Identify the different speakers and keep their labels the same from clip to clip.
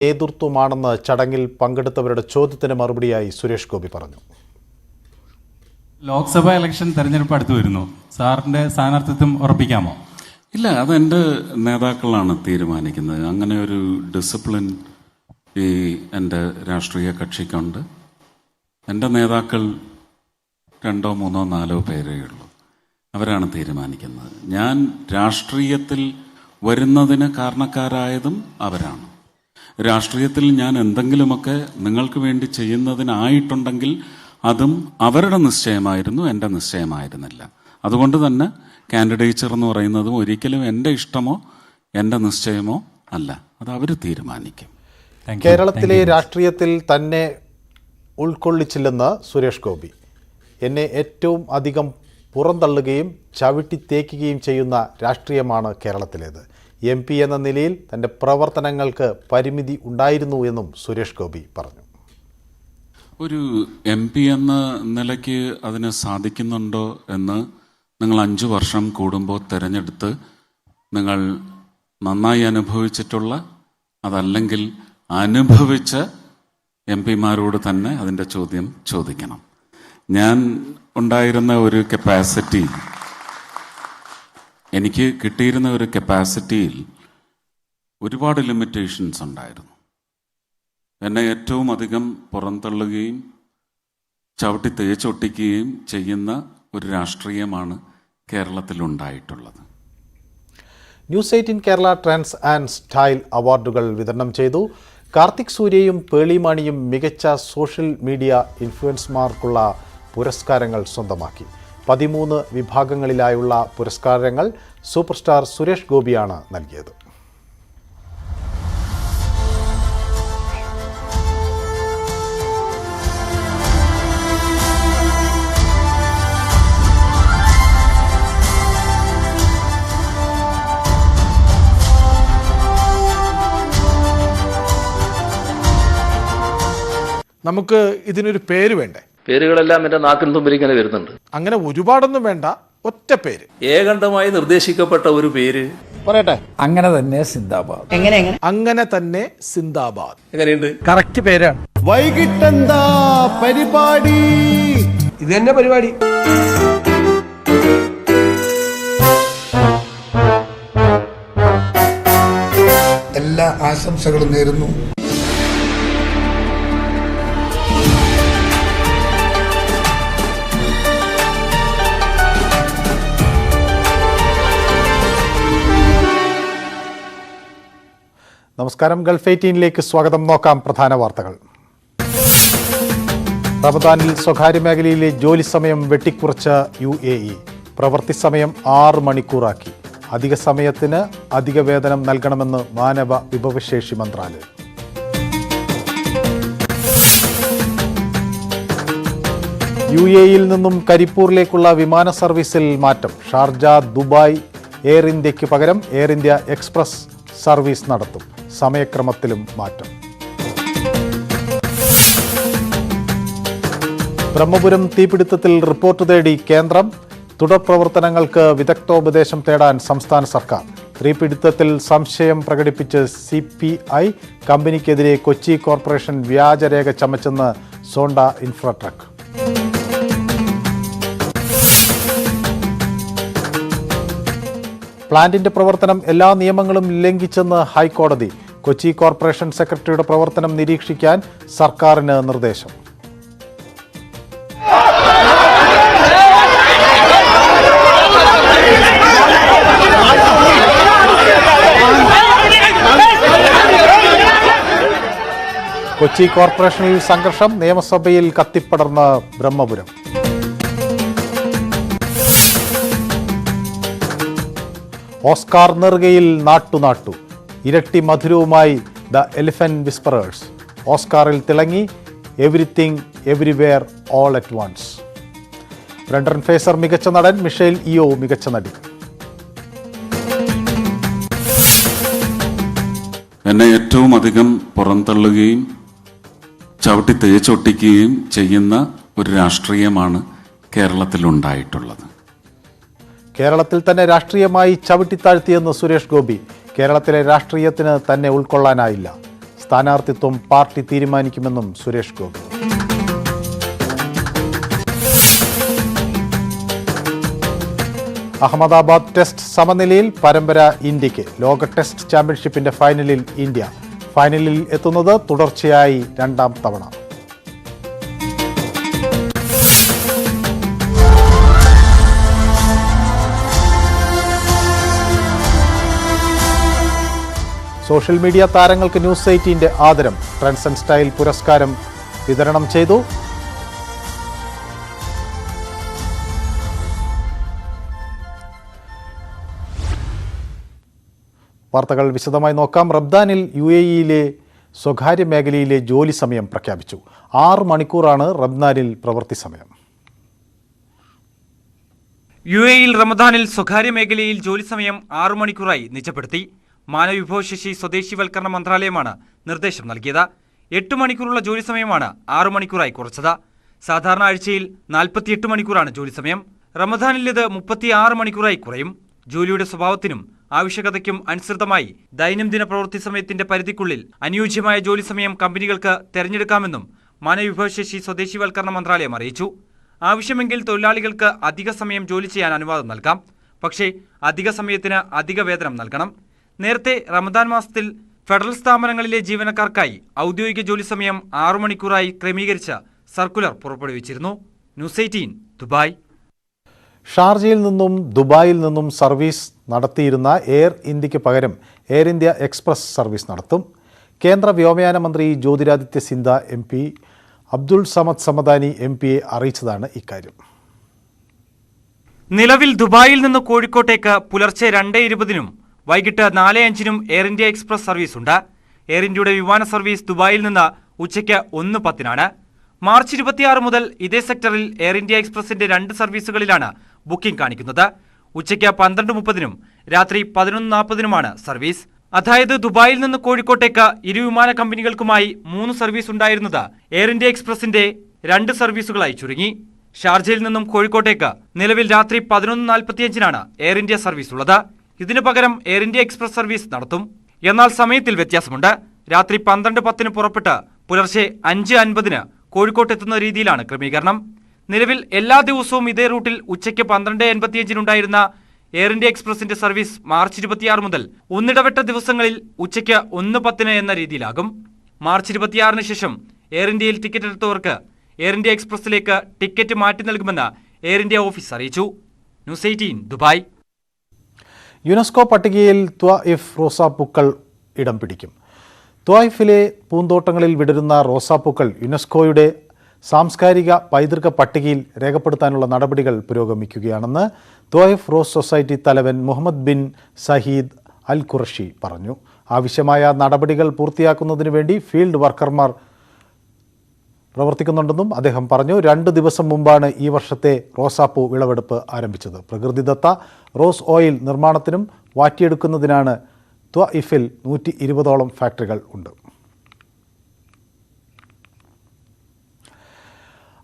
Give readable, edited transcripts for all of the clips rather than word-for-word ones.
Speaker 1: നേതൃത്വമാണെന്ന് ചടങ്ങിൽ പങ്കെടുത്തവരുടെ ചോദ്യത്തിന് മറുപടിയായി സുരേഷ് ഗോപി പറഞ്ഞു.
Speaker 2: ലോക്സഭാ ഇലക്ഷൻ തെരഞ്ഞെടുപ്പ് അടുത്ത് വരുന്നു. സാറിന്റെ സ്ഥാനാർത്ഥിത്വം ഉറപ്പിക്കാമോ?
Speaker 3: ഇല്ല, അതെൻ്റെ നേതാക്കളാണ് തീരുമാനിക്കുന്നത്. അങ്ങനെ ഒരു ഡിസിപ്ലിൻ ഈ എൻ്റെ രാഷ്ട്രീയ കക്ഷിക്കുണ്ട്. എൻ്റെ നേതാക്കൾ 2, 3, 4 പേരേ ഉള്ളൂ. അവരാണ് തീരുമാനിക്കുന്നത്. ഞാൻ രാഷ്ട്രീയത്തിൽ വരുന്നതിന് കാരണക്കാരായതും അവരാണ്. രാഷ്ട്രീയത്തിൽ ഞാൻ എന്തെങ്കിലുമൊക്കെ നിങ്ങൾക്ക് വേണ്ടി ചെയ്യുന്നതിനായിട്ടുണ്ടെങ്കിൽ അതും അവരുടെ നിശ്ചയമായിരുന്നു, എൻ്റെ നിശ്ചയമായിരുന്നില്ല. അതുകൊണ്ട് തന്നെ കാൻഡിഡേച്ചർ എന്ന് പറയുന്നതും ഒരിക്കലും എൻ്റെ ഇഷ്ടമോ എൻ്റെ നിശ്ചയമോ അല്ല, അത് അവർ തീരുമാനിക്കും.
Speaker 1: കേരളത്തിലെ രാഷ്ട്രീയത്തിൽ തന്നെ ഉൾക്കൊള്ളിച്ചില്ലെന്ന് സുരേഷ് ഗോപി. എന്നെ ഏറ്റവും അധികം പുറന്തള്ളുകയും ചവിട്ടി തേക്കുകയും ചെയ്യുന്ന രാഷ്ട്രീയമാണ് കേരളത്തിലേത്. MP എന്ന നിലയിൽ തൻ്റെ പ്രവർത്തനങ്ങൾക്ക് പരിമിതി ഉണ്ടായിരുന്നു എന്നും സുരേഷ് ഗോപി പറഞ്ഞു.
Speaker 3: ഒരു MP എന്ന നിലയ്ക്ക് അതിന് സാധിക്കുന്നുണ്ടോ എന്ന് നിങ്ങൾ 5 വർഷം കൂടുമ്പോൾ തിരഞ്ഞെടുത്ത് നിങ്ങൾ നന്നായി അനുഭവിച്ചിട്ടുള്ള, അതല്ലെങ്കിൽ അനുഭവിച്ച MP-മാരോട് തന്നെ അതിൻ്റെ ചോദ്യം ചോദിക്കണം. ഞാൻ ഉണ്ടായിരുന്ന ഒരു കപ്പാസിറ്റി, എനിക്ക് കിട്ടിയിരുന്ന ഒരു കപ്പാസിറ്റിയിൽ ഒരുപാട് ലിമിറ്റേഷൻസ് ഉണ്ടായിരുന്നു. എന്നെ ഏറ്റവും അധികം പുറന്തള്ളുകയും ചവിട്ടി തേച്ചൊട്ടിക്കുകയും ചെയ്യുന്ന ഒരു രാഷ്ട്രീയമാണ് കേരളത്തിലുണ്ടായിട്ടുള്ളത്.
Speaker 1: News 18 Kerala trends and style അവാർഡുകൾ വിതരണം ചെയ്തു. കാർത്തിക് സൂര്യയും പേളിമാണിയും മികച്ച സോഷ്യൽ മീഡിയ ഇൻഫ്ലുവൻസർമാർക്കുള്ള പുരസ്കാരങ്ങൾ സ്വന്തമാക്കി. 13 വിഭാഗങ്ങളിലായുള്ള പുരസ്കാരങ്ങൾ സൂപ്പർ സ്റ്റാർ സുരേഷ് ഗോപിയാണ് നൽകിയത്.
Speaker 4: നമുക്ക് ഇതിനൊരു പേര് വേണ്ടേ?
Speaker 5: പേരുകളെല്ലാം എന്റെ നാക്കിൻ തുമ്പിൽ ഇങ്ങനെ വരുന്നുണ്ട്.
Speaker 4: അങ്ങനെ ഒരുപാടൊന്നും വേണ്ട, ഒറ്റ പേര്.
Speaker 5: ഏകണ്ഠമായി നിർദ്ദേശിക്കപ്പെട്ട ഒരു പേര്
Speaker 4: പറയട്ടെ.
Speaker 6: അങ്ങനെ തന്നെ സിന്ദാബാദ്.
Speaker 4: അങ്ങനെ തന്നെ സിന്ദാബാദ്.
Speaker 5: എങ്ങനെയുണ്ട്?
Speaker 6: കറക്റ്റ് പേരാണ്.
Speaker 7: വൈകിട്ടെന്താ പരിപാടി?
Speaker 6: ഇത് തന്നെ പരിപാടി.
Speaker 7: എല്ലാ ആശംസകളും നേരുന്നു.
Speaker 1: നമസ്കാരം. ഗൾഫ് 18ലേക്ക് സ്വാഗതം. നോക്കാം പ്രധാന വാർത്തകൾ. റമദാനിൽ സ്വകാര്യ മേഖലയിലെ ജോലി സമയം വെട്ടിക്കുറച്ച് UAE. പ്രവൃത്തി സമയം 6 മണിക്കൂറാക്കി. അധിക സമയത്തിന് അധിക വേതനം നൽകണമെന്ന് മാനവ വിഭവശേഷി മന്ത്രാലയം. UAEയിൽ നിന്നും കരിപ്പൂരിലേക്കുള്ള വിമാന സർവീസിൽ മാറ്റം. ഷാർജ, ദുബായ് എയർ ഇന്ത്യയ്ക്ക് പകരം എയർ ഇന്ത്യ എക്സ്പ്രസ് സർവീസ് നടത്തും. സമയക്രമത്തിലും മാറ്റം. ബ്രഹ്മപുരം തീപിടുത്തത്തിൽ റിപ്പോർട്ട് തേടി കേന്ദ്രം. തുടർ പ്രവർത്തനങ്ങൾക്ക് വിദഗ്ധോപദേശം തേടാൻ സംസ്ഥാന സർക്കാർ. തീപിടുത്തത്തിൽ സംശയം പ്രകടിപ്പിച്ച് CPI. കമ്പനിക്കെതിരെ കൊച്ചി കോർപ്പറേഷൻ വ്യാജരേഖ ചമച്ചെന്ന് സോണ്ട ഇൻഫ്രാട്രക്ക്. പ്ലാന്റിന്റെ പ്രവർത്തനം എല്ലാ നിയമങ്ങളും ലംഘിച്ചെന്ന് ഹൈക്കോടതി. കൊച്ചി കോർപ്പറേഷൻ സെക്രട്ടറിയുടെ പ്രവർത്തനം നിരീക്ഷിക്കാൻ സർക്കാരിന് നിർദ്ദേശം. കൊച്ചി കോർപ്പറേഷനിൽ സംഘർഷം. നിയമസഭയിൽ കത്തിപ്പടർന്ന് ബ്രഹ്മപുരം. ഓസ്കാർ നെറുകയിൽ നാട്ടു. ഇരട്ടി മധുരവുമായി ദ എലിഫന്റ് വിസ്പറേഴ്സ്. ഓസ്കാറിൽ തിളങ്ങി everything everywhere all at once. Brendan Fraser മികച്ച നടൻ. മിഷേൽ ഇയോ മികച്ച നടി.
Speaker 3: എന്നെ ഏറ്റവും അധികം പുറന്തള്ളുകയും ചവിട്ടി തേച്ചൊട്ടിക്കുകയും ചെയ്യുന്ന ഒരു രാഷ്ട്രീയമാണ് കേരളത്തിലുണ്ടായിട്ടുള്ളത്.
Speaker 1: കേരളത്തിൽ തന്നെ രാഷ്ട്രീയമായി ചവിട്ടിത്താഴ്ത്തിയെന്ന് സുരേഷ് ഗോപി. കേരളത്തിലെ രാഷ്ട്രീയത്തിന് തന്നെ ഉൾക്കൊള്ളാനായില്ല. സ്ഥാനാർത്ഥിത്വം പാർട്ടി തീരുമാനിക്കുമെന്നും സുരേഷ് ഗോപി. അഹമ്മദാബാദ് ടെസ്റ്റ് സമനിലയിൽ പരമ്പര ഇന്ത്യക്ക്. ലോക ടെസ്റ്റ് ചാമ്പ്യൻഷിപ്പിന്റെ ഫൈനലിൽ ഇന്ത്യ. ഫൈനലിൽ എത്തുന്നത് തുടർച്ചയായി 2ാം തവണ. സോഷ്യൽ മീഡിയ താരങ്ങൾക്ക് ന്യൂസ് 18 ആദരം. ട്രെൻഡ്സ് ആൻഡ് സ്റ്റൈൽ പുരസ്കാരം വിതരണം ചെയ്തു. വാർത്തകൾ വിശദമായി നോക്കാം. റബ്ദാനിൽ UAE-യിലെ സ്വകാര്യ മേഖലയിലെ ജോലി സമയം പ്രഖ്യാപിച്ചു. 6 മണിക്കൂറാണ് റബ്ദാനിൽ പ്രവൃത്തി സമയം.
Speaker 8: UAE-യിൽ റമദാനിൽ സ്വകാര്യ മേഖലയിൽ ജോലി സമയം 6 മണിക്കൂറായി നിജപ്പെടുത്തി. മാനവവിഭവശേഷി സ്വദേശിവൽക്കരണ മന്ത്രാലയമാണ് നിർദ്ദേശം നൽകിയത്. 8 മണിക്കൂറുള്ള ജോലി സമയമാണ് 6 മണിക്കൂറായി കുറച്ചത്. സാധാരണ ആഴ്ചയിൽ 48 മണിക്കൂറാണ് ജോലി സമയം. റമദാനിൽ ഇത് 36 മണിക്കൂറായി കുറയും. ജോലിയുടെ സ്വഭാവത്തിനും ആവശ്യകതയ്ക്കും അനുസൃതമായി ദൈനംദിന പ്രവൃത്തി സമയത്തിന്റെ പരിധിക്കുള്ളിൽ അനുയോജ്യമായ ജോലി സമയം കമ്പനികൾക്ക് തെരഞ്ഞെടുക്കാമെന്നും മാനവവിഭവശേഷി സ്വദേശിവൽക്കരണ മന്ത്രാലയം അറിയിച്ചു. ആവശ്യമെങ്കിൽ തൊഴിലാളികൾക്ക് അധിക സമയം ജോലി ചെയ്യാൻ അനുവാദം നൽകാം. പക്ഷേ അധിക സമയത്തിന് അധിക വേതനം നൽകണം. നേരത്തെ റമദാൻ മാസത്തിൽ ഫെഡറൽ സ്ഥാപനങ്ങളിലെ ജീവനക്കാർക്കായി ഔദ്യോഗിക ജോലി സമയം 6 മണിക്കൂറായി ക്രമീകരിച്ച സർക്കുലർ പുറപ്പെടുവിച്ചിരുന്നു. News 18 Dubai.
Speaker 1: ഷാർജയിൽ നിന്നും ദുബായിൽ നിന്നും സർവീസ് നടത്തിയിരുന്ന എയർ ഇന്ത്യക്ക് പകരം എയർ ഇന്ത്യ എക്സ്പ്രസ് സർവീസ് നടത്തും. കേന്ദ്ര വ്യോമയാന മന്ത്രി ജ്യോതിരാദിത്യ സിന്ധ്യ MP അബ്ദുൾ സമദ് സമദാനി MPയെ അറിയിച്ചതാണ് ഇക്കാര്യം.
Speaker 8: നിലവിൽ ദുബായിൽ നിന്ന് കോഴിക്കോട്ടേക്ക് പുലർച്ചെ 2:20 വൈകിട്ട് 4:05 എയർ ഇന്ത്യ എക്സ്പ്രസ് സർവീസ് ഉണ്ട്. എയർ ഇന്ത്യയുടെ വിമാന സർവീസ് ദുബായിൽ നിന്ന് ഉച്ചയ്ക്ക് 1:10 മാർച്ച് 26 മുതൽ ഇതേ സെക്ടറിൽ എയർ ഇന്ത്യ എക്സ്പ്രസിന്റെ 2 സർവീസുകളിലാണ് ബുക്കിംഗ് കാണിക്കുന്നത്. ഉച്ചയ്ക്ക് 12:30 രാത്രി 11:40 സർവീസ്. അതായത് ദുബായിൽ നിന്ന് കോഴിക്കോട്ടേക്ക് ഇരു വിമാന കമ്പനികൾക്കുമായി 3 സർവീസ് ഉണ്ടായിരുന്നത് എയർ ഇന്ത്യ എക്സ്പ്രസിന്റെ 2 സർവീസുകളായി ചുരുങ്ങി. ഷാർജയിൽ നിന്നും കോഴിക്കോട്ടേക്ക് നിലവിൽ രാത്രി 11:45 എയർ ഇന്ത്യ സർവീസ് ഉള്ളത്. ഇതിനു പകരം എയർ ഇന്ത്യ എക്സ്പ്രസ് സർവീസ് നടത്തും. എന്നാൽ സമയത്തിൽ വ്യത്യാസമുണ്ട്. രാത്രി 12:10 പുറപ്പെട്ട് പുലർച്ചെ 5:50 കോഴിക്കോട്ട് എത്തുന്ന രീതിയിലാണ് ക്രമീകരണം. നിലവിൽ എല്ലാ ദിവസവും ഇതേ റൂട്ടിൽ ഉച്ചയ്ക്ക് 12:85 ഉണ്ടായിരുന്ന എയർ ഇന്ത്യ എക്സ്പ്രസിന്റെ സർവീസ് മാർച്ച് 26 മുതൽ ഒന്നിടവിട്ട ദിവസങ്ങളിൽ ഉച്ചയ്ക്ക് 1:10 എന്ന രീതിയിലാകും. മാർച്ച് 26 ശേഷം എയർ ഇന്ത്യയിൽ ടിക്കറ്റ് എടുത്തവർക്ക് എയർ ഇന്ത്യ എക്സ്പ്രസിലേക്ക് ടിക്കറ്റ് മാറ്റി നൽകുമെന്ന് എയർ ഇന്ത്യ ഓഫീസ് അറിയിച്ചു. News 18 Dubai.
Speaker 1: യുനെസ്കോ പട്ടികയിൽ ത്വാഇഫ് റോസാപ്പൂക്കൾ ഇടം പിടിക്കും. ത്വാഇഫിലെ പൂന്തോട്ടങ്ങളിൽ വിടരുന്ന റോസാപ്പൂക്കൾ യുനെസ്കോയുടെ സാംസ്കാരിക പൈതൃക പട്ടികയിൽ രേഖപ്പെടുത്താനുള്ള നടപടികൾ പുരോഗമിക്കുകയാണെന്ന് ത്വാഇഫ് റോസ് സൊസൈറ്റി തലവൻ മുഹമ്മദ് ബിൻ സഹീദ് അൽ ഖുറഷി പറഞ്ഞു. ആവശ്യമായ നടപടികൾ പൂർത്തിയാക്കുന്നതിന് വേണ്ടി ഫീൽഡ് വർക്കർമാർ പ്രവർത്തിക്കുന്നുണ്ടെന്നും അദ്ദേഹം പറഞ്ഞു. 2 ദിവസം മുമ്പാണ് ഈ വർഷത്തെ റോസാപ്പൂ വിളവെടുപ്പ് ആരംഭിച്ചത്. പ്രകൃതിദത്ത റോസ് ഓയിൽ നിർമ്മാണത്തിനും വാറ്റിയെടുക്കുന്നതിനാണ് ത്വാഇഫിൽ 120ഓളം ഫാക്ടറികൾ ഉണ്ട്.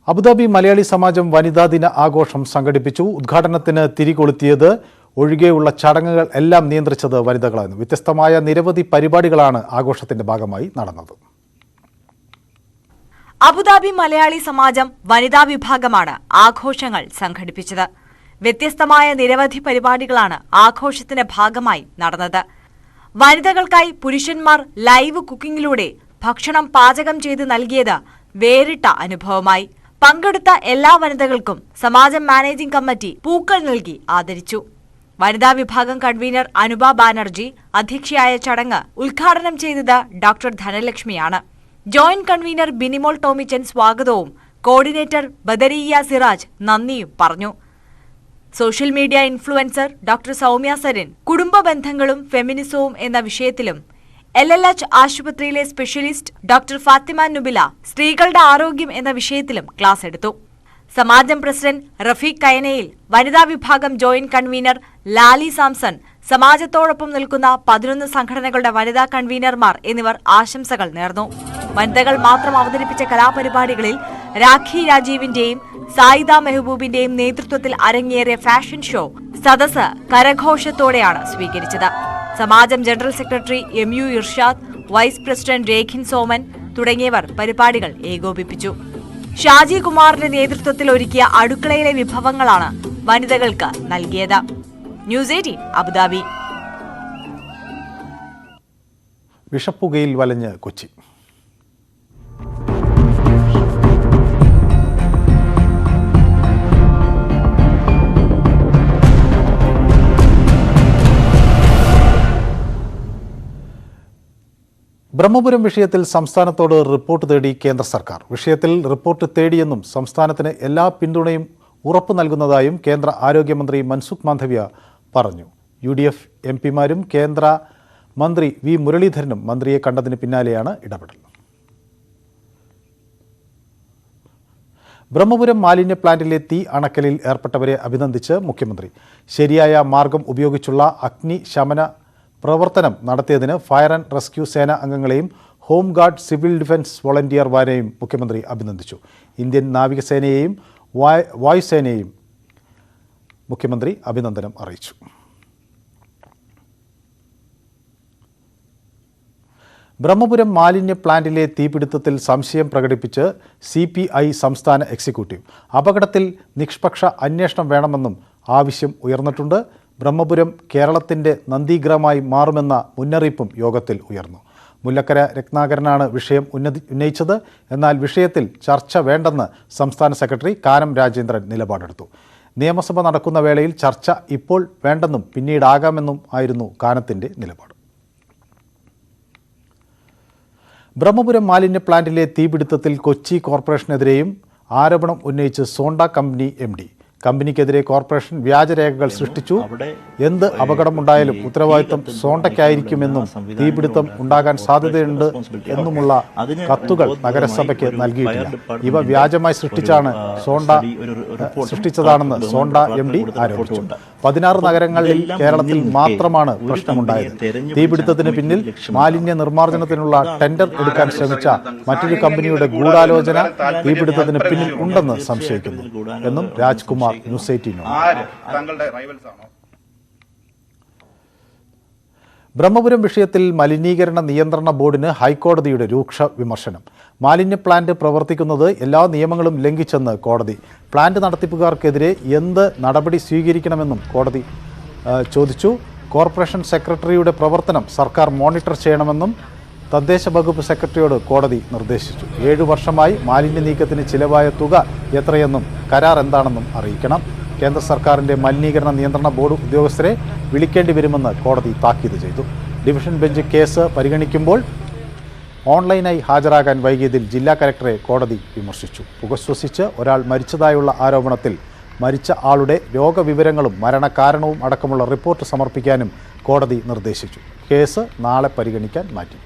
Speaker 1: അബുദാബി മലയാളി സമാജം വനിതാ ദിന ആഘോഷം സംഘടിപ്പിച്ചു. ഉദ്ഘാടനത്തിന് തിരികൊളുത്തിയത് ഒഴികെയുള്ള ചടങ്ങുകൾ എല്ലാം നിയന്ത്രിച്ചത് വനിതകളായിരുന്നു. വ്യത്യസ്തമായ നിരവധി പരിപാടികളാണ് ആഘോഷത്തിന്റെ ഭാഗമായി നടന്നത്.
Speaker 9: അബുദാബി മലയാളി സമാജം വനിതാ വിഭാഗമാണ് ആഘോഷങ്ങൾ സംഘടിപ്പിച്ചത്. വ്യത്യസ്തമായ നിരവധി പരിപാടികളാണ് ആഘോഷത്തിന്റെ ഭാഗമായി നടന്നത്. വനിതകൾക്കായി പുരുഷന്മാർ ലൈവ് കുക്കിംഗിലൂടെ ഭക്ഷണം പാചകം ചെയ്ത് നൽകിയത് വേറിട്ട അനുഭവമായി. പങ്കെടുത്ത എല്ലാ വനിതകൾക്കും സമാജം മാനേജിംഗ് കമ്മിറ്റി പൂക്കൾ നൽകി ആദരിച്ചു. വനിതാ വിഭാഗം കൺവീനർ അനുപ ബാനർജി അധ്യക്ഷയായ ചടങ്ങ് ഉദ്ഘാടനം ചെയ്തത് ഡോക്ടർ ധനലക്ഷ്മിയാണ്. ജോയിന്റ് കൺവീനർ ബിനിമോൾ ടോമിച്ചൻ സ്വാഗതവും കോർഡിനേറ്റർ ബദരിയ സിറാജ് നന്ദിയും പറഞ്ഞു. Social media influencer doctor Saumya Sarin കുടുംബ ബന്ധങ്ങളും ഫെമിനിസവും എന്ന വിഷയത്തിലും LLH ആശുപത്രിയിലെ സ്പെഷ്യലിസ്റ്റ് ഡോക്ടർ ഫാത്തിമ നുബില സ്ത്രീകളുടെ ആരോഗ്യം എന്ന വിഷയത്തിലും ക്ലാസ് എടുത്തു. സമാജം പ്രസിഡന്റ് റഫീഖ് കയനയിൽ, വനിതാ വിഭാഗം ജോയിന്റ് കൺവീനർ ലാലി സാംസൺ, സമാജത്തോടൊപ്പം നിൽക്കുന്ന 11 സംഘടനകളുടെ വനിതാ കൺവീനർമാർ എന്നിവർ ആശംസകൾ നേർന്നു. വനിതകൾ മാത്രം അവതരിപ്പിച്ച കലാപരിപാടികളിൽ രാഖി രാജീവിന്റെയും സായിദ മെഹബൂബിന്റെയും നേതൃത്വത്തിൽ അരങ്ങേറിയ ഫാഷൻ ഷോ സദസ് കരഘോഷത്തോടെയാണ് സ്വീകരിച്ചത്. സമാജം general secretary MU Irshad, vice president Rekhin Soman തുടങ്ങിയവർ പരിപാടികൾ ഏകോപിപ്പിച്ചു. ഷാജി കുമാറിന്റെ നേതൃത്വത്തിൽ ഒരുക്കിയ അടുക്കളയിലെ വിഭവങ്ങളാണ് വനിതകൾക്ക് നൽകിയത്. News 18 Abu Dhabi.
Speaker 1: വിഷപ്പുകയിൽ വലഞ്ഞ് കൊച്ചി. ബ്രഹ്മപുരം വിഷയത്തിൽ സംസ്ഥാനത്തോട് റിപ്പോർട്ട് തേടി കേന്ദ്ര സർക്കാർ. വിഷയത്തിൽ റിപ്പോർട്ട് തേടിയെന്നും സംസ്ഥാനത്തിന് എല്ലാ പിന്തുണയും ഉറപ്പു നൽകുന്നതായും കേന്ദ്ര ആരോഗ്യമന്ത്രി മൻസുഖ് മാണ്ഡവ്യ പറഞ്ഞു. UDF MP-മാരും കേന്ദ്ര മന്ത്രി വി മുരളീധരനും മന്ത്രിയെ കണ്ടതിന് പിന്നാലെയാണ് ഇടപെടൽ. ബ്രഹ്മപുരം മാലിന്യ പ്ലാന്റിലെ തീ അണക്കലിൽ ഏർപ്പെട്ടവരെ അഭിനന്ദിച്ച് മുഖ്യമന്ത്രി. ശരിയായ മാർഗം ഉപയോഗിച്ചുള്ള അഗ്നിശമന പ്രവർത്തനം നടത്തിയതിന് ഫയർ ആൻഡ് റെസ്ക്യൂ സേന അംഗങ്ങളെയും ഹോംഗാർഡ് സിവിൽ ഡിഫൻസ് വോളണ്ടിയർമാരെയും മുഖ്യമന്ത്രി അഭിനന്ദിച്ചു. ഇന്ത്യൻ നാവികസേനയെയും വായുസേനയെയും മുഖ്യമന്ത്രി അഭിനന്ദനം അറിയിച്ചു. ബ്രഹ്മപുരം മാലിന്യ പ്ലാന്റിലെ തീപിടുത്തത്തിൽ സംശയം പ്രകടിപ്പിച്ച് CPI സംസ്ഥാന എക്സിക്യൂട്ടീവ്. അപകടത്തിൽ നിഷ്പക്ഷ അന്വേഷണം വേണമെന്നും ആവശ്യം ഉയർന്നിട്ടുണ്ട്. ബ്രഹ്മപുരം കേരളത്തിൻ്റെ നന്ദീഗ്രഹമായി മാറുമെന്ന മുന്നറിയിപ്പും യോഗത്തിൽ ഉയർന്നു. മുല്ലക്കര രത്നാകരനാണ് വിഷയം ഉന്നയിച്ചത്. എന്നാൽ വിഷയത്തിൽ ചർച്ച വേണ്ടെന്ന് സംസ്ഥാന സെക്രട്ടറി കാനം രാജേന്ദ്രൻ നിലപാടെടുത്തു. നിയമസഭ നടക്കുന്ന വേളയിൽ ചർച്ച ഇപ്പോൾ വേണ്ടെന്നും പിന്നീടാകാമെന്നും ആയിരുന്നു കാനത്തിൻ്റെ നിലപാട്. ബ്രഹ്മപുരം മാലിന്യ പ്ലാന്റിലെ തീപിടുത്തത്തിൽ കൊച്ചി കോർപ്പറേഷനെതിരെയും ആരോപണം ഉന്നയിച്ച് സോണ്ട കമ്പനി MD. കമ്പനിക്കെതിരെ കോർപ്പറേഷൻ വ്യാജരേഖകൾ സൃഷ്ടിച്ചു. എന്ത് അപകടമുണ്ടായാലും ഉത്തരവാദിത്തം സോണ്ടയ്ക്കായിരിക്കുമെന്നും തീപിടുത്തം ഉണ്ടാകാൻ സാധ്യതയുണ്ട് എന്നുമുള്ള കത്തുകൾ നഗരസഭയ്ക്ക് നൽകിയിട്ടില്ല. ഇവ വ്യാജമായി സൃഷ്ടിച്ചതാണെന്ന് സോണ്ട MD ആരോപിച്ചു. 16 നഗരങ്ങളിൽ കേരളത്തിൽ മാത്രമാണ് പ്രശ്നമുണ്ടായത്. തീപിടുത്തത്തിന് പിന്നിൽ മാലിന്യ നിർമ്മാർജ്ജനത്തിനുള്ള ടെൻഡർ എടുക്കാൻ ശ്രമിച്ച മറ്റൊരു കമ്പനിയുടെ ഗൂഢാലോചന തീപിടുത്തത്തിന് പിന്നിൽ ഉണ്ടെന്ന് സംശയിക്കുന്നു എന്നും രാജ്കുമാർ ന്യൂസ് 18 ബ്രഹ്മപുരം വിഷയത്തിൽ മലിനീകരണ നിയന്ത്രണ ബോർഡിന് ഹൈക്കോടതിയുടെ രൂക്ഷ വിമർശനം. മാലിന്യ പ്ലാന്റ് പ്രവർത്തിക്കുന്നത് എല്ലാ നിയമങ്ങളും ലംഘിച്ചെന്ന് കോടതി. പ്ലാന്റ് നടത്തിപ്പുകാർക്കെതിരെ എന്ത് നടപടി സ്വീകരിക്കണമെന്നും കോടതി ചോദിച്ചു. കോർപ്പറേഷൻ സെക്രട്ടറിയുടെ പ്രവർത്തനം സർക്കാർ മോണിറ്റർ ചെയ്യണമെന്നും തദ്ദേശ വകുപ്പ് സെക്രട്ടറിയോട് കോടതി നിർദ്ദേശിച്ചു. 7 വർഷമായി മാലിന്യ നീക്കത്തിന് ചിലവായ തുക എത്രയെന്നും കരാർ എന്താണെന്നും അറിയിക്കണം. കേന്ദ്ര സർക്കാരിൻ്റെ മലിനീകരണ നിയന്ത്രണ ബോർഡ് ഉദ്യോഗസ്ഥരെ വിളിക്കേണ്ടി വരുമെന്ന് കോടതി താക്കീത് ചെയ്തു. ഡിവിഷൻ ബെഞ്ച് കേസ് പരിഗണിക്കുമ്പോൾ ഓൺലൈനായി ഹാജരാകാൻ വൈകിയതിൽ ജില്ലാ കലക്ടറെ കോടതി വിമർശിച്ചു. പുകശ്വസിച്ച് ഒരാൾ മരിച്ചതായുള്ള ആരോപണത്തിൽ മരിച്ച ആളുടെ രോഗവിവരങ്ങളും മരണകാരണവും അടക്കമുള്ള റിപ്പോർട്ട് സമർപ്പിക്കാനും കോടതി നിർദ്ദേശിച്ചു. കേസ് നാളെ പരിഗണിക്കാൻ മാറ്റി.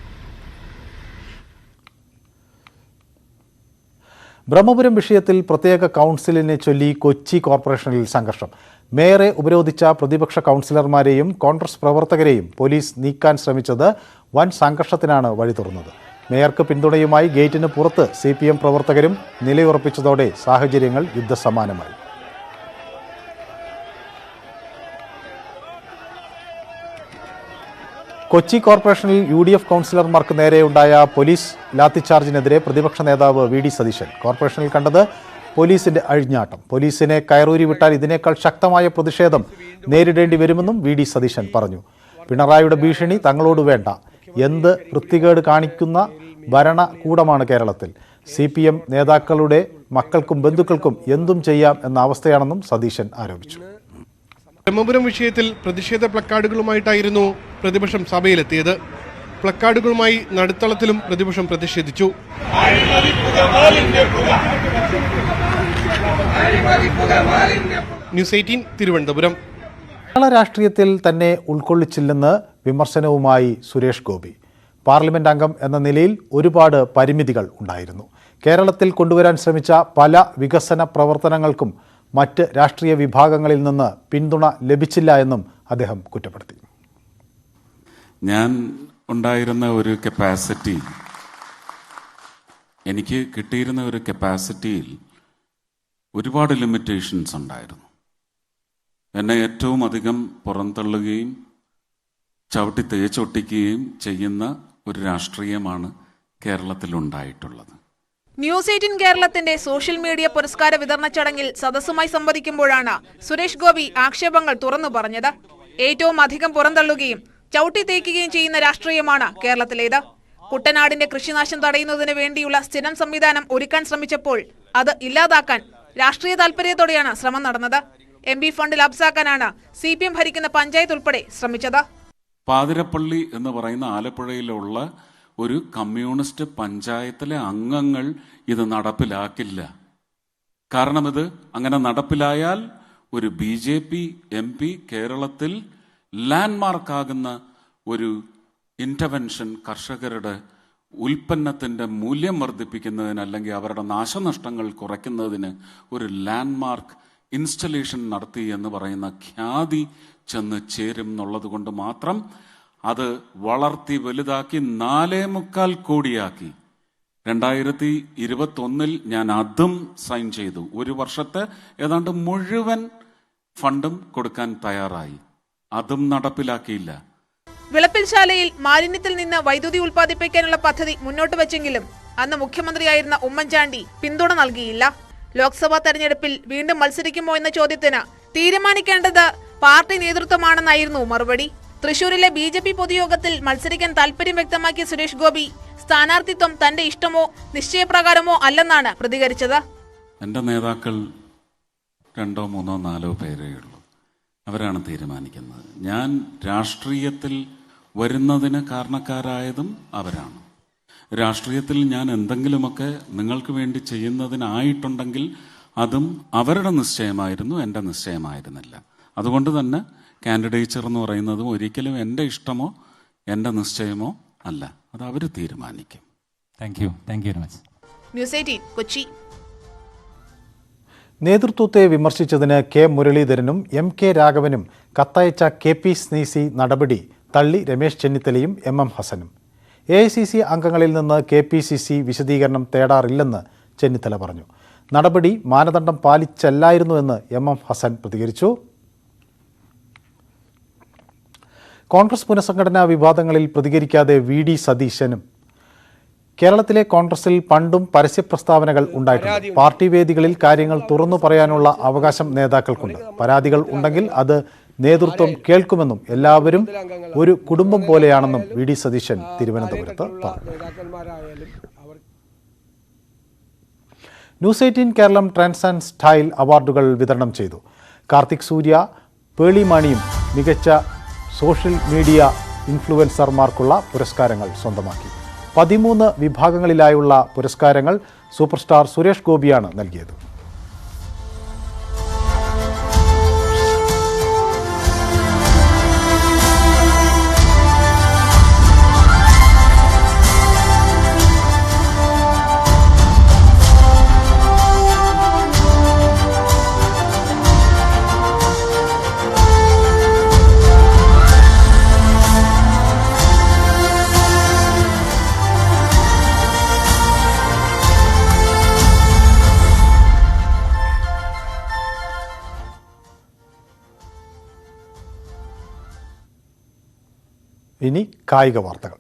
Speaker 1: ബ്രഹ്മപുരം വിഷയത്തിൽ പ്രത്യേക കൗൺസിലിനെ ചൊല്ലി കൊച്ചി കോർപ്പറേഷനിൽ സംഘർഷം. മേയറെ ഉപരോധിച്ച പ്രതിപക്ഷ കൗൺസിലർമാരെയും കോൺഗ്രസ് പ്രവർത്തകരെയും പോലീസ് നീക്കാൻ ശ്രമിച്ചത് വൻ സംഘർഷത്തിനാണ് വഴി തുറന്നത്. മേയർക്ക് പിന്തുണയുമായി ഗേറ്റിന് പുറത്ത് CPM പ്രവർത്തകരും നിലയുറപ്പിച്ചതോടെ സാഹചര്യങ്ങൾ യുദ്ധസമാനമായി. കൊച്ചി കോർപ്പറേഷനിൽ UDF കൗൺസിലർമാർക്ക് നേരെയുണ്ടായ പോലീസ് ലാത്തിച്ചാർജിനെതിരെ പ്രതിപക്ഷ നേതാവ് VD സതീശൻ. കോർപ്പറേഷനിൽ കണ്ടത് പോലീസിന്റെ അഴിഞ്ഞാട്ടം. പോലീസിനെ കയറൂരി വിട്ടാൽ ഇതിനേക്കാൾ ശക്തമായ പ്രതിഷേധം നേരിടേണ്ടി വരുമെന്നും VD സതീശൻ പറഞ്ഞു. പിണറായിയുടെ ഭീഷണി തങ്ങളോട് വേണ്ട. എന്ത് വൃത്തികേട് കാണിക്കുന്ന ഭരണകൂടമാണ് കേരളത്തിൽ. CPM നേതാക്കളുടെ മക്കൾക്കും ബന്ധുക്കൾക്കും എന്തും ചെയ്യാം എന്ന അവസ്ഥയാണെന്നും സതീശൻ ആരോപിച്ചു.
Speaker 10: ബ്രഹ്മപുരം വിഷയത്തിൽ പ്രതിഷേധ പ്ലക്കാർഡുകളുമായിട്ടായിരുന്നു പ്രതിപക്ഷം സഭയിലെത്തിയത്. പ്ലക്കാർഡുകളുമായി നടുത്തളത്തിലും പ്രതിപക്ഷം പ്രതിഷേധിച്ചു. ന്യൂസ് 18 തിരുവനന്തപുരം.
Speaker 1: കേരള രാഷ്ട്രീയത്തിൽ തന്നെ ഉൾക്കൊള്ളിച്ചില്ലെന്ന് വിമർശനവുമായി സുരേഷ് ഗോപി. പാർലമെന്റ് അംഗം എന്ന നിലയിൽ ഒരുപാട് പരിമിതികൾ ഉണ്ടായിരുന്നു. കേരളത്തിൽ കൊണ്ടുവരാൻ ശ്രമിച്ച പല വികസന പ്രവർത്തനങ്ങൾക്കും മറ്റ് രാഷ്ട്രീയ വിഭാഗങ്ങളിൽ നിന്ന് പിന്തുണ ലഭിച്ചില്ല എന്നും അദ്ദേഹം കുറ്റപ്പെടുത്തി.
Speaker 3: ഞാൻ ഉണ്ടായിരുന്ന ഒരു കപ്പാസിറ്റി, എനിക്ക് കിട്ടിയിരുന്ന ഒരു കപ്പാസിറ്റിയിൽ ഒരുപാട് ലിമിറ്റേഷൻസ് ഉണ്ടായിരുന്നു. എന്നെ ഏറ്റവും അധികം പുറന്തള്ളുകയും ചവിട്ടി തേച്ചൊട്ടിക്കുകയും ചെയ്യുന്ന ഒരു രാഷ്ട്രീയമാണ് കേരളത്തിലുണ്ടായിട്ടുള്ളത്.
Speaker 11: ന്യൂസ് 18 കേരളത്തിന്റെ സോഷ്യൽ മീഡിയ പുരസ്കാര വിതരണ ചടങ്ങിൽ സദസ്സുമായി സംവദിക്കുമ്പോഴാണ് സുരേഷ് ഗോപി ആക്ഷേപങ്ങൾ തുറന്നു പറഞ്ഞത്. ഏറ്റവും അധികം പുറന്തള്ളുകയും ചവിട്ടി തേക്കുകയും ചെയ്യുന്ന രാഷ്ട്രീയമാണ് കേരളത്തിലേത്. കുട്ടനാടിന്റെ കൃഷിനാശം തടയുന്നതിന് വേണ്ടിയുള്ള സ്ഥിരം സംവിധാനം ഒരുക്കാൻ ശ്രമിച്ചപ്പോൾ അത് ഇല്ലാതാക്കാൻ രാഷ്ട്രീയ താൽപര്യത്തോടെയാണ് ശ്രമം നടന്നത്. MP ഫണ്ട് ലാപ്സാക്കാനാണ് CPM ഭരിക്കുന്ന പഞ്ചായത്ത് ഉൾപ്പെടെ ശ്രമിച്ചത്.
Speaker 3: പാതിരപ്പള്ളി എന്ന് പറയുന്ന ആലപ്പുഴയിലുള്ള ഒരു കമ്മ്യൂണിസ്റ്റ് പഞ്ചായത്തിലെ അംഗങ്ങൾ ഇത് നടപ്പിലാക്കില്ല. കാരണം ഇത് അങ്ങനെ നടപ്പിലായാൽ ഒരു BJP MP കേരളത്തിൽ ലാൻഡ്മാർക്കാകുന്ന ഒരു ഇന്റർവെൻഷൻ കർഷകരുടെ ഉൽപ്പന്നത്തിൻ്റെ മൂല്യം വർദ്ധിപ്പിക്കുന്നതിന് അല്ലെങ്കിൽ അവരുടെ നാശനഷ്ടങ്ങൾ കുറയ്ക്കുന്നതിന് ഒരു ലാൻഡ്മാർക്ക് ഇൻസ്റ്റലേഷൻ നടത്തി എന്ന് പറയുന്ന ഖ്യാതി ചെന്ന് ചേരും എന്നുള്ളത് കൊണ്ട് മാത്രം അത് വളർത്തി വലുതാക്കി 4.25 കോടിയാക്കി 2021 ഞാൻ അതും സൈൻ ചെയ്തു. ഒരു വർഷത്തെ ഏതാണ്ട് മുഴുവൻ ഫണ്ടും കൊടുക്കാൻ തയ്യാറായി. അതും നടപ്പിലാക്കിയില്ല.
Speaker 11: വിളപ്പിൽശാലയിൽ മാലിന്യത്തിൽ നിന്ന് വൈദ്യുതി ഉൽപ്പാദിപ്പിക്കാനുള്ള പദ്ധതി മുന്നോട്ട് വെച്ചെങ്കിലും അന്ന് മുഖ്യമന്ത്രിയായിരുന്ന ഉമ്മൻചാണ്ടി പിന്തുണ നൽകിയില്ല. ലോക്സഭാ തെരഞ്ഞെടുപ്പിൽ വീണ്ടും മത്സരിക്കുമോ എന്ന ചോദ്യത്തിന് തീരുമാനിക്കേണ്ടത് പാർട്ടി നേതൃത്വമാണെന്നായിരുന്നു മറുപടി. തൃശൂരിലെ BJP പൊതുയോഗത്തിൽ മത്സരിക്കാൻ താൽപര്യം വ്യക്തമാക്കിയ സുരേഷ് ഗോപി സ്ഥാനാർത്ഥിത്വം തന്റെ ഇഷ്ടമോ നിശ്ചയപ്രകാരമോ അല്ലെന്നാണ് പ്രതികരിച്ചത്.
Speaker 3: എൻ്റെ നേതാക്കൾ 2, 3, 4 പേരേ ഉള്ളൂ. അവരാണ് തീരുമാനിക്കുന്നത്. ഞാൻ രാഷ്ട്രീയത്തിൽ വരുന്നതിന് കാരണക്കാരായതും അവരാണ്. രാഷ്ട്രീയത്തിൽ ഞാൻ എന്തെങ്കിലുമൊക്കെ നിങ്ങൾക്ക് വേണ്ടി ചെയ്യുന്നതിനായിട്ടുണ്ടെങ്കിൽ അതും അവരുടെ നിശ്ചയമായിരുന്നു, എൻ്റെ നിശ്ചയമായിരുന്നില്ല. അതുകൊണ്ട് തന്നെ കാൻഡിഡേച്ചർ എന്ന് പറയുന്നതും ഒരിക്കലും എൻ്റെ ഇഷ്ടമോ എൻ്റെ നിശ്ചയമോ അല്ല. അത് അവർ തീരുമാനിക്കും.
Speaker 2: Thank you very much.
Speaker 11: News 18 Kochi.
Speaker 1: നേതൃത്വത്തെ വിമർശിച്ചതിന് K മുരളീധരനും MK രാഘവനും കത്തയച്ച KP സ്നീസി നടപടി തള്ളി രമേശ് ചെന്നിത്തലയും MM ഹസനും. AICC അംഗങ്ങളിൽ നിന്ന് KPCC വിശദീകരണം തേടാറില്ലെന്ന് ചെന്നിത്തല പറഞ്ഞു. നടപടി മാനദണ്ഡം പാലിച്ചല്ലായിരുന്നുവെന്ന് MM ഹസൻ പ്രതികരിച്ചു. കോൺഗ്രസ് പുനഃസംഘടനാ വിവാദങ്ങളിൽ പ്രതികരിക്കാതെ VD സതീശനും. കേരളത്തിലെ കോൺഗ്രസിൽ പണ്ടും പരസ്യ പ്രസ്താവനകൾ ഉണ്ടായിട്ടുണ്ട്. പാർട്ടി വേദികളിൽ കാര്യങ്ങൾ തുറന്നു പറയാനുള്ള അവകാശം നേതാക്കൾക്കുണ്ട്. പരാതികൾ ഉണ്ടെങ്കിൽ അത് നേതൃത്വം കേൾക്കുമെന്നും എല്ലാവരും ഒരു കുടുംബം പോലെയാണെന്നും VD സതീശൻ തിരുവനന്തപുരത്ത് പറഞ്ഞു. News 18 Keralam trends and style അവാർഡുകൾ വിതരണം ചെയ്തു. കാർത്തിക് സൂര്യ, പേളി മാണിയും മികച്ച സോഷ്യൽ മീഡിയ ഇൻഫ്ലുവൻസർമാർക്കുള്ള പുരസ്കാരങ്ങൾ സ്വന്തമാക്കി. 13 വിഭാഗങ്ങളിലായുള്ള പുരസ്കാരങ്ങൾ സൂപ്പർ സ്റ്റാർ സുരേഷ് ഗോപിയാണ് നൽകിയത്. ഇനി കായിക വാർത്തകൾ.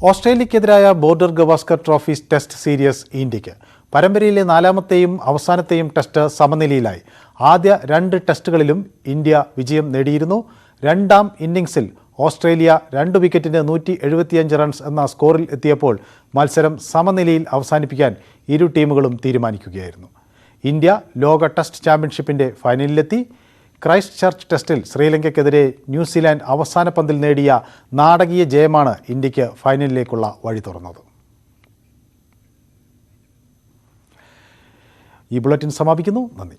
Speaker 1: ഓസ്ട്രേലിയക്കെതിരായ border Gavaskar trophy test series ഇന്ത്യക്ക്. പരമ്പരയിലെ 4ാമത്തെയും അവസാനത്തെയും ടെസ്റ്റ് സമനിലയിലായി. ആദ്യ 2 ടെസ്റ്റുകളിലും ഇന്ത്യ വിജയം നേടിയിരുന്നു. 2ാം ഇന്നിംഗ്സിൽ ഓസ്ട്രേലിയ 2 വിക്കറ്റിന് 175 റൺസ് എന്ന സ്കോറിൽ എത്തിയപ്പോൾ മത്സരം സമനിലയിൽ അവസാനിപ്പിക്കാൻ ഇരു ടീമുകളും തീരുമാനിക്കുകയായിരുന്നു. ഇന്ത്യ ലോക ടെസ്റ്റ് ചാമ്പ്യൻഷിപ്പിന്റെ ഫൈനലിലെത്തി. ക്രൈസ്റ്റ് ചർച്ച് ടെസ്റ്റിൽ ശ്രീലങ്കയ്ക്കെതിരെ ന്യൂസിലാൻഡ് അവസാന പന്തിൽ നേടിയ നാടകീയ ജയമാണ് ഇന്ത്യക്ക് ഫൈനലിലേക്കുള്ള വഴി തുറന്നത്. ഈ ബുള്ളറ്റിൻ സമാപിക്കുന്നു. നന്ദി.